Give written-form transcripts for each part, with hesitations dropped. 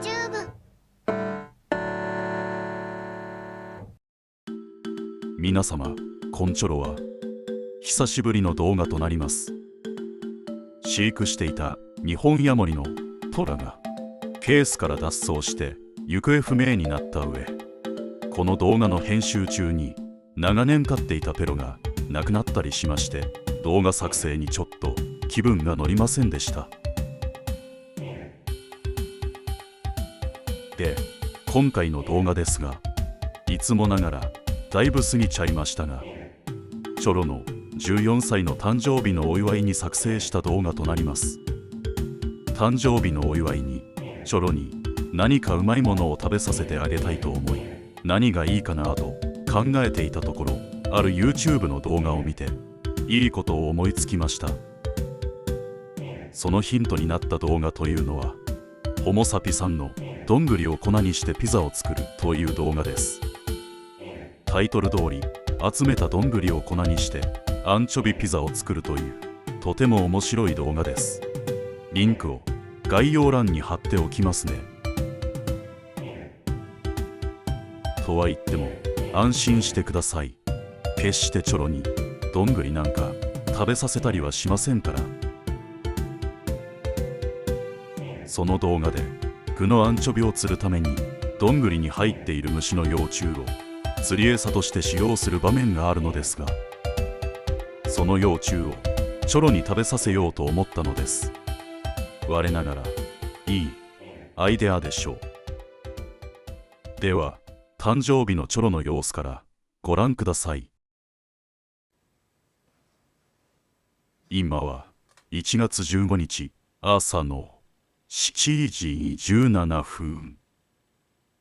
YouTube。皆様、コンチョロは久しぶりの動画となります。飼育していたニホンヤモリのトラがケースから脱走して行方不明になった上、この動画の編集中に長年飼っていたペロが亡くなったりしまして、動画作成にちょっと気分が乗りませんでした。で、今回の動画ですが、いつもながらだいぶ過ぎちゃいましたが、チョロの14歳の誕生日のお祝いに作成した動画となります。誕生日のお祝いにチョロに何かうまいものを食べさせてあげたいと思い、何がいいかなと考えていたところ、ある YouTube の動画を見ていいことを思いつきました。そのヒントになった動画というのは、ホモサピさんのどんぐりを粉にしてピザを作るという動画です。タイトル通り、集めたどんぐりを粉にしてアンチョビピザを作るという、とても面白い動画です。リンクを概要欄に貼っておきますね。とは言っても安心してください。決してチョロにどんぐりなんか食べさせたりはしませんから。その動画で具のアンチョビを釣るためにどんぐりに入っている虫の幼虫を釣り餌として使用する場面があるのですが、その幼虫をチョロに食べさせようと思ったのです。我ながらいいアイデアでしょう。では誕生日のチョロの様子からご覧ください。今は1月15日朝の7時17分。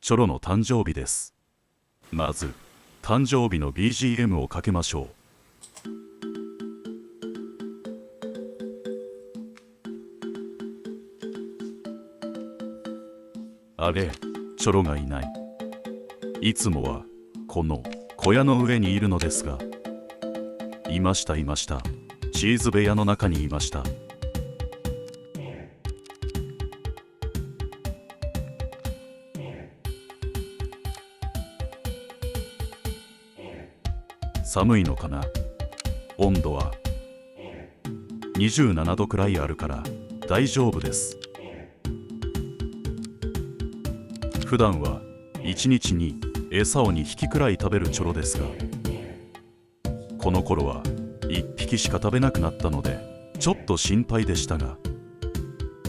チョロの誕生日です。まず誕生日の BGM をかけましょう。あれ、チョロがいない。いつもはこの小屋の上にいるのですが、いましたいました。チーズ部屋の中にいました。寒いのかな。温度は27度くらいあるから大丈夫です。普段は1日に餌を2匹くらい食べるチョロですが、この頃は1匹しか食べなくなったのでちょっと心配でしたが、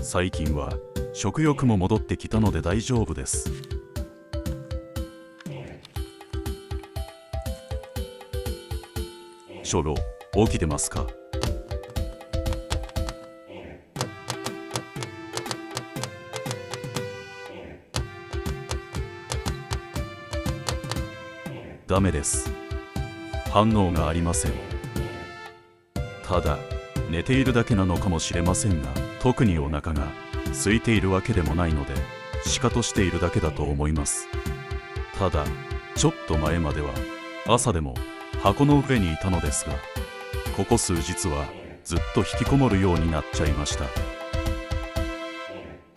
最近は食欲も戻ってきたので大丈夫です。チョロ、起きてますか？ダメです。反応がありません。ただ寝ているだけなのかもしれませんが、特にお腹が空いているわけでもないので、シカトしているだけだと思います。ただちょっと前までは朝でも箱の上にいたのですが、ここ数日はずっと引きこもるようになっちゃいました。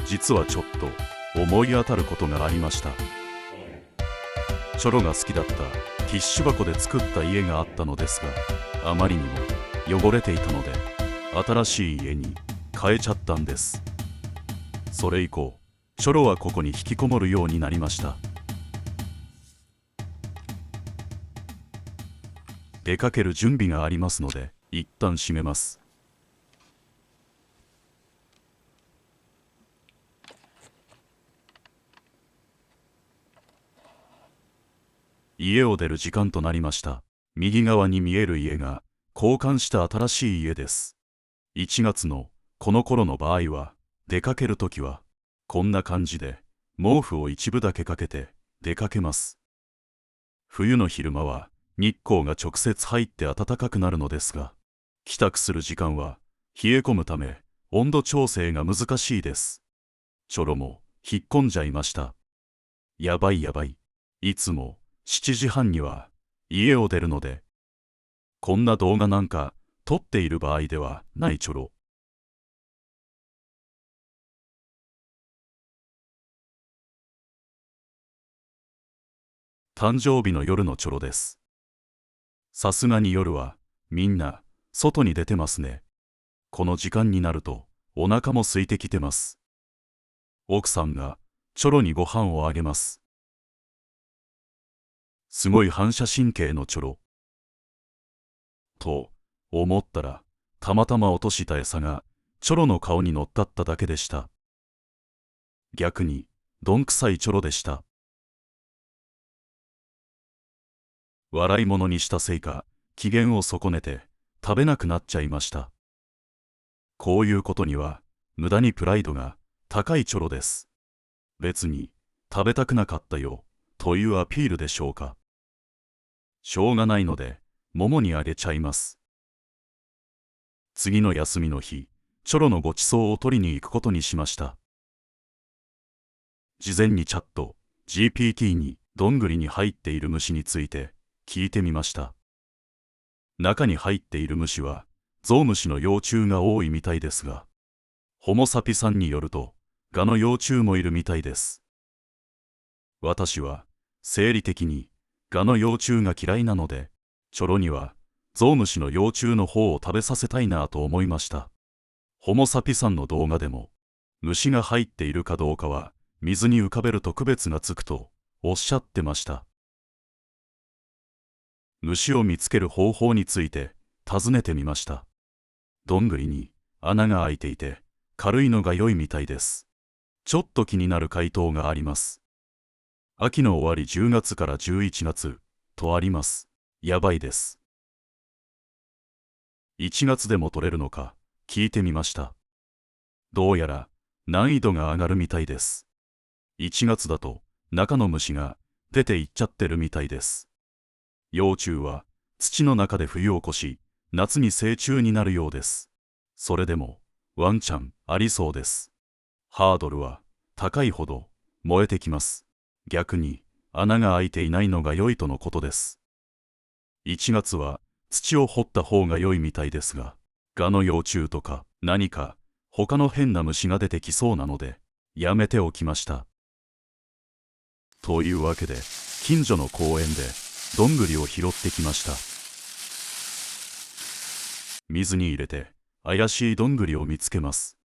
実はちょっと思い当たることがありました。チョロが好きだったティッシュ箱で作った家があったのですが、あまりにも汚れていたので新しい家に変えちゃったんです。それ以降チョロはここに引きこもるようになりました。出かける準備がありますので一旦閉めます。家を出る時間となりました。右側に見える家が交換した新しい家です。1月のこの頃の場合は、出かけるときはこんな感じで毛布を一部だけかけて出かけます。冬の昼間は日光が直接入って暖かくなるのですが、帰宅する時間は冷え込むため温度調整が難しいです。チョロも引っ込んじゃいました。やばいやばい。いつも7時半には家を出るので、こんな動画なんか撮っている場合ではないチョロ。誕生日の夜のチョロです。さすがに夜はみんな外に出てますね。この時間になるとお腹も空いてきてます。奥さんがチョロにご飯をあげます。すごい反射神経のチョロ。と思ったら、たまたま落とした餌がチョロの顔に乗っかっただけでした。逆にどんくさいチョロでした。笑い物にしたせいか機嫌を損ねて食べなくなっちゃいました。こういうことには無駄にプライドが高いチョロです。別に食べたくなかったよというアピールでしょうか。しょうがないので桃にあげちゃいます。次の休みの日、チョロのごちそうを取りに行くことにしました。事前にチャット GPT にどんぐりに入っている虫について聞いてみました。中に入っている虫はゾウムシの幼虫が多いみたいですが、ホモサピさんによるとガの幼虫もいるみたいです。私は生理的にガの幼虫が嫌いなので、チョロにはゾウムシの幼虫の方を食べさせたいなと思いました。ホモサピさんの動画でも虫が入っているかどうかは水に浮かべると区別がつくとおっしゃってました。虫を見つける方法について尋ねてみました。どんぐりに穴が開いていて軽いのが良いみたいです。ちょっと気になる回答があります。秋の終わり10月から11月とあります。やばいです。1月でも取れるのか聞いてみました。どうやら難易度が上がるみたいです。1月だと中の虫が出ていっちゃってるみたいです。幼虫は土の中で冬を越し、夏に成虫になるようです。それでもワンチャンありそうです。ハードルは高いほど燃えてきます。逆に穴が開いていないのが良いとのことです。1月は土を掘った方が良いみたいですが、ガの幼虫とか何か他の変な虫が出てきそうなのでやめておきました。というわけで近所の公園でどんぐりを拾ってきました。水に入れて怪しいどんぐりを見つけます。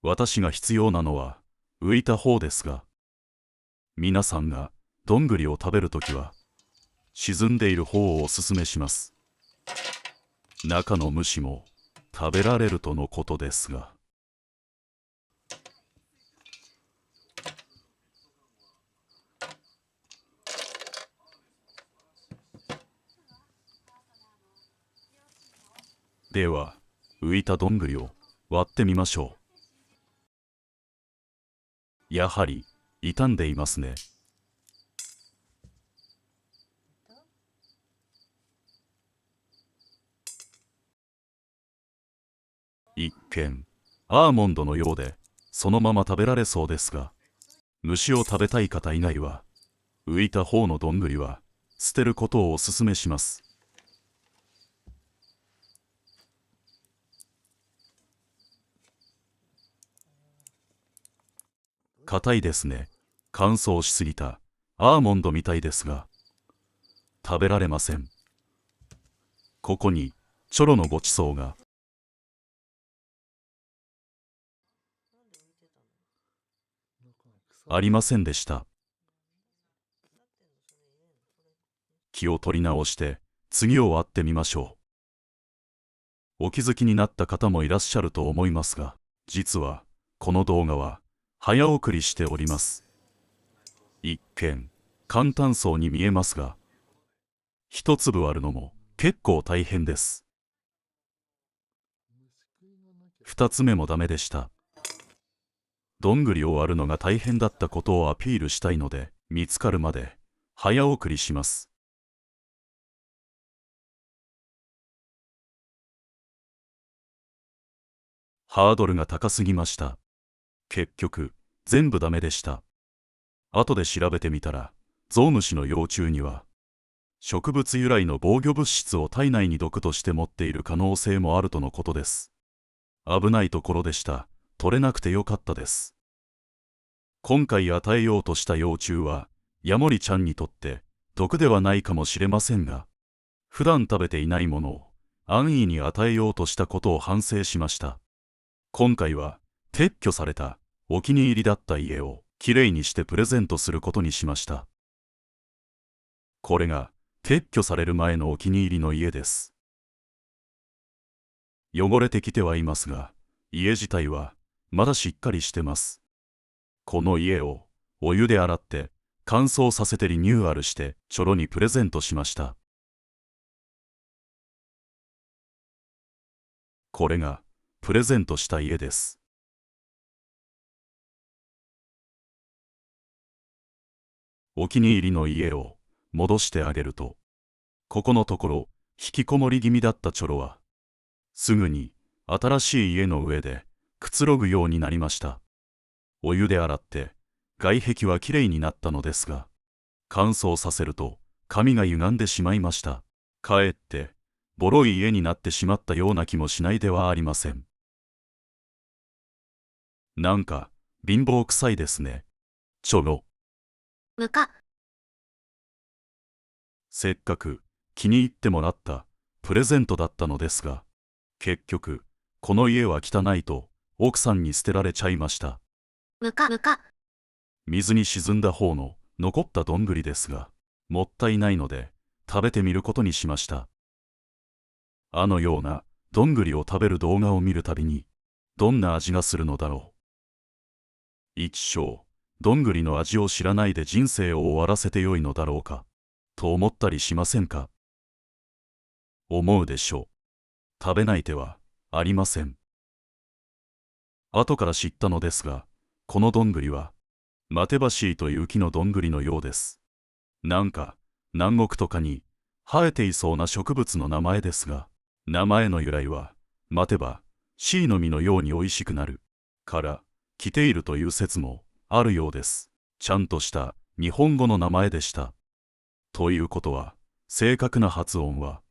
私が必要なのは浮いた方ですが、皆さんがどんぐりを食べるときは沈んでいる方をおすすめします。中の虫も食べられるとのことですが。では浮いたどんぐりを割ってみましょう。やはり傷んでいますね。一見アーモンドのようでそのまま食べられそうですが、虫を食べたい方以外は浮いた方のどんぐりは捨てることをおすすめします。硬いですね。乾燥しすぎたアーモンドみたいですが食べられません。ここにチョロのごちそうが。ありませんでした。気を取り直して次を割ってみましょう。お気づきになった方もいらっしゃると思いますが、実はこの動画は早送りしております。一見簡単そうに見えますが、一粒割るのも結構大変です。二つ目もダメでした。どんぐりを割るのが大変だったことをアピールしたいので、見つかるまで早送りします。ハードルが高すぎました。結局全部ダメでした。後で調べてみたら、ゾウムシの幼虫には植物由来の防御物質を体内に毒として持っている可能性もあるとのことです。危ないところでした。取れなくてよかったです。今回与えようとした幼虫はヤモリちゃんにとって毒ではないかもしれませんが、普段食べていないものを安易に与えようとしたことを反省しました。今回は撤去されたお気に入りだった家をきれいにしてプレゼントすることにしました。これが撤去される前のお気に入りの家です。汚れてきてはいますが、家自体はまだしっかりしてます。この家をお湯で洗って乾燥させてリニューアルしてチョロにプレゼントしました。これがプレゼントした家です。お気に入りの家を戻してあげると、ここのところ引きこもり気味だったチョロは、すぐに新しい家の上でくつろぐようになりました。お湯で洗って外壁はきれいになったのですが、乾燥させると髪が歪んでしまいました。かえってボロい家になってしまったような気もしないではありません。なんか貧乏くさいですね、チョロ。むか。せっかく気に入ってもらったプレゼントだったのですが、結局この家は汚いと奥さんに捨てられちゃいました。むかむか。水に沈んだ方の残ったどんぐりですが、もったいないので食べてみることにしました。あのようなどんぐりを食べる動画を見るたびに、どんな味がするのだろう。一生どんぐりの味を知らないで人生を終わらせてよいのだろうかと思ったりしませんか。思うでしょう。食べない手はありません。後から知ったのですが、このどんぐりはマテバシイという木のどんぐりのようです。なんか南国とかに生えていそうな植物の名前ですが、名前の由来はマテバシイの実のようにおいしくなるから来ているという説もあるようです。ちゃんとした日本語の名前でした。ということは、正確な発音は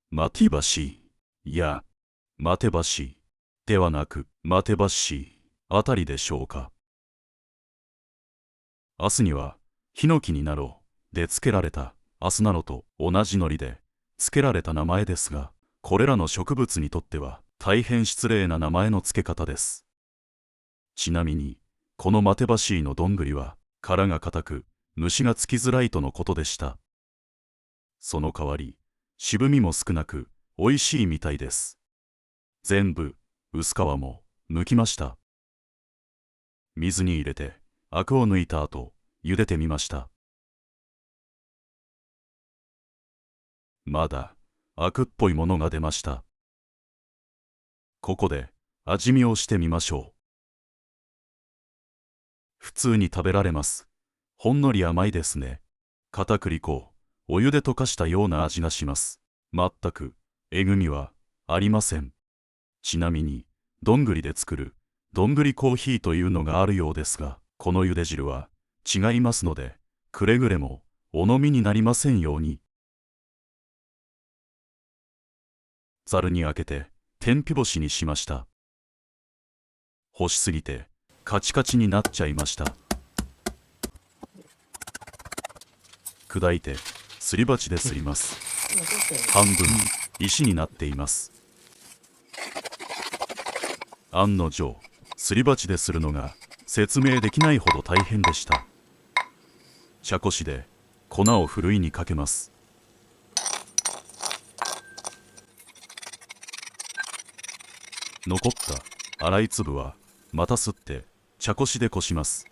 マティバシイやマテバシイではなくマテバシイあたりでしょうか。明日にはヒノキになろうで付けられた明日なのと同じノリで付けられた名前ですが、これらの植物にとっては大変失礼な名前の付け方です。ちなみにこのマテバシイのどんぐりは殻が硬く虫がつきづらいとのことでした。その代わり渋みも少なくおいしいみたいです。全部薄皮も剥きました。水に入れてアクを抜いた後茹でてみました。まだアクっぽいものが出ました。ここで味見をしてみましょう。普通に食べられます。ほんのり甘いですね。片栗粉をお湯で溶かしたような味がします。全くえぐみはありません。ちなみにどんぐりで作るどんぐりコーヒーというのがあるようですが、この茹で汁は違いますので、くれぐれもお飲みになりませんように。ざるにあけて天日干しにしました。干しすぎてカチカチになっちゃいました。砕いてすり鉢ですります。半分石になっています。案の定すり鉢でするのが説明できないほど大変でした。茶こしで粉をふるいにかけます。残った粗い粒はまたすって茶こしでこします。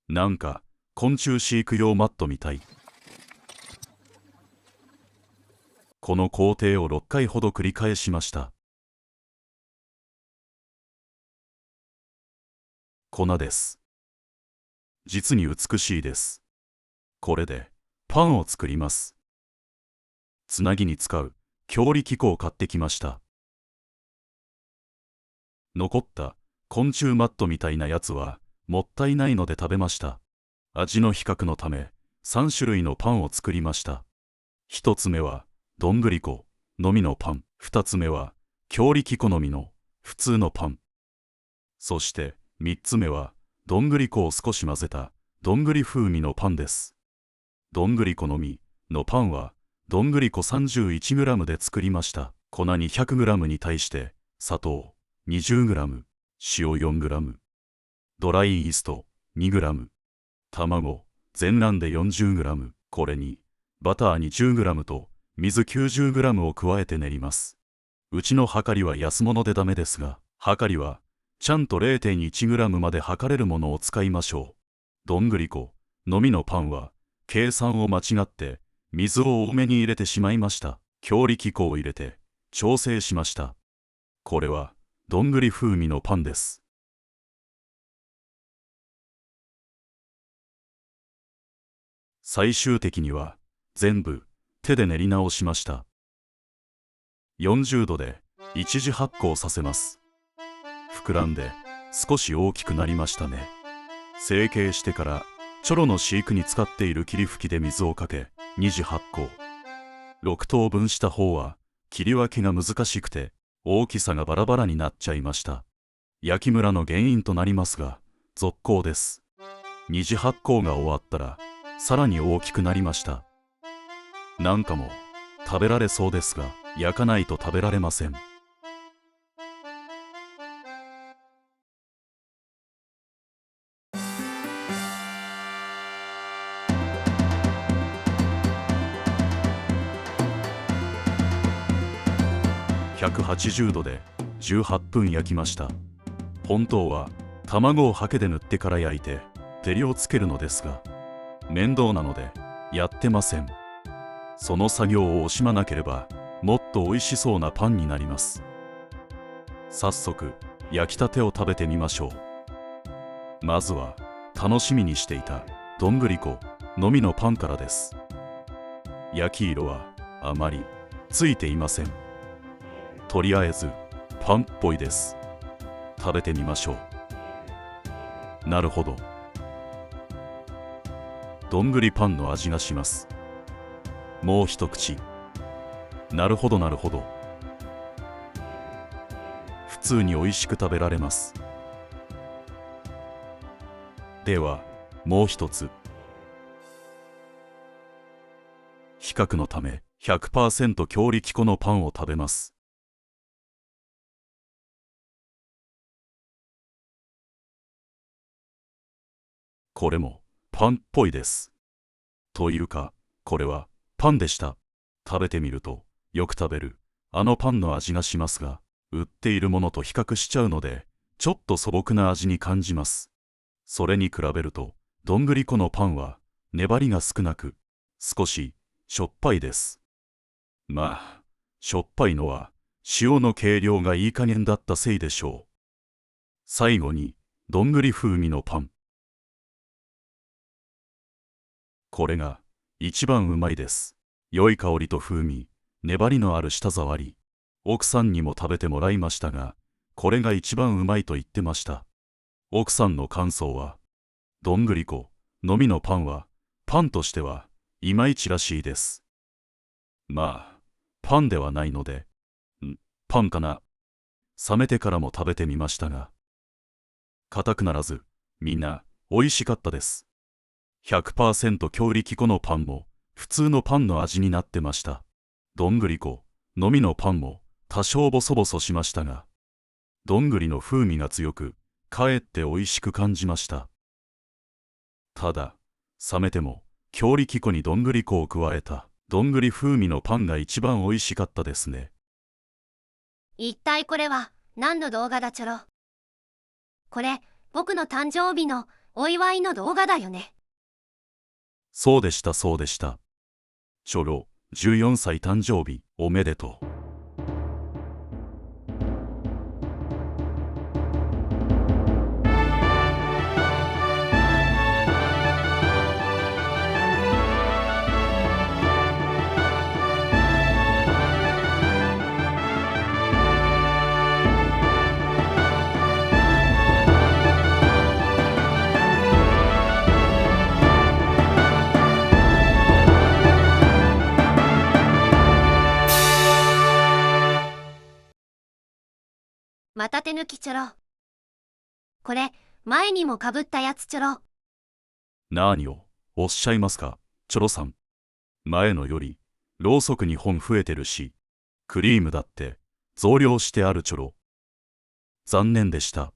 なんか昆虫飼育用マットみたい。この工程を6回ほど繰り返しました。粉です。実に美しいです。これでパンを作ります。つなぎに使う強力粉を買ってきました。残った昆虫マットみたいなやつはもったいないので食べました。味の比較のため3種類のパンを作りました。1つ目はどんぐり粉のみのパン、2つ目は強力粉のみの普通のパン、そして3つ目はどんぐり粉を少し混ぜたどんぐり風味のパンです。どんぐり粉のみのパンはどんぐり粉 31g で作りました。粉に 100g に対して砂糖 20g、塩 4g、ドライイースト 2g、卵全卵で 40g、これにバター 20g と水 90g を加えて練ります。うちの量りは安物でダメですが、量りはちゃんと 0.1g まで測れるものを使いましょう。どんぐり粉のみのパンは計算を間違って水を多めに入れてしまいました。強力粉を入れて調整しました。これはどんぐり風味のパンです。最終的には全部手で練り直しました。40度で一次発酵させます。膨らんで少し大きくなりましたね。成形してからチョロの飼育に使っている霧吹きで水をかけ二次発酵。6等分した方は切り分けが難しくて大きさがバラバラになっちゃいました。焼きムラの原因となりますが続行です。二次発酵が終わったらさらに大きくなりました。なんかも食べられそうですが焼かないと食べられません。180度で18分焼きました。本当は卵をハケで塗ってから焼いて照りをつけるのですが面倒なのでやってません。その作業を惜しまなければもっと美味しそうなパンになります。早速焼きたてを食べてみましょう。まずは楽しみにしていたどんぐり粉のみのパンからです。焼き色はあまりついていません。とりあえずパンっぽいです。食べてみましょう。なるほど、どんぐりパンの味がします。もう一口。なるほどなるほど、普通に美味しく食べられます。ではもう一つ。比較のため 100% 強力粉のパンを食べます。これもパンっぽいです。というかこれはパンでした。食べてみるとよく食べるあのパンの味がしますが、売っているものと比較しちゃうのでちょっと素朴な味に感じます。それに比べるとどんぐり粉のパンは粘りが少なく少ししょっぱいです。まあしょっぱいのは塩の計量がいい加減だったせいでしょう。最後にどんぐり風味のパン。これが一番うまいです。良い香りと風味、粘りのある舌触り。奥さんにも食べてもらいましたが、これが一番うまいと言ってました。奥さんの感想は、どんぐり粉のみのパンは、パンとしてはいまいちらしいです。まあ、パンではないので、パンかな。冷めてからも食べてみましたが、硬くならず、みんな美味しかったです。100% 強力粉のパンも普通のパンの味になってました。どんぐり粉のみのパンも多少ボソボソしましたが、どんぐりの風味が強く、かえって美味しく感じました。ただ、冷めても強力粉にどんぐり粉を加えたどんぐり風味のパンが一番美味しかったですね。一体これは何の動画だチョロ。これ、僕の誕生日のお祝いの動画だよね。そうでしたそうでした。チョロ、14歳誕生日おめでとう。また手抜きチョロ。これ、前にもかぶったやつチョロ。何をおっしゃいますか、チョロさん、前のよりろうそく2本増えてるし、クリームだって増量してあるチョロ。残念でした。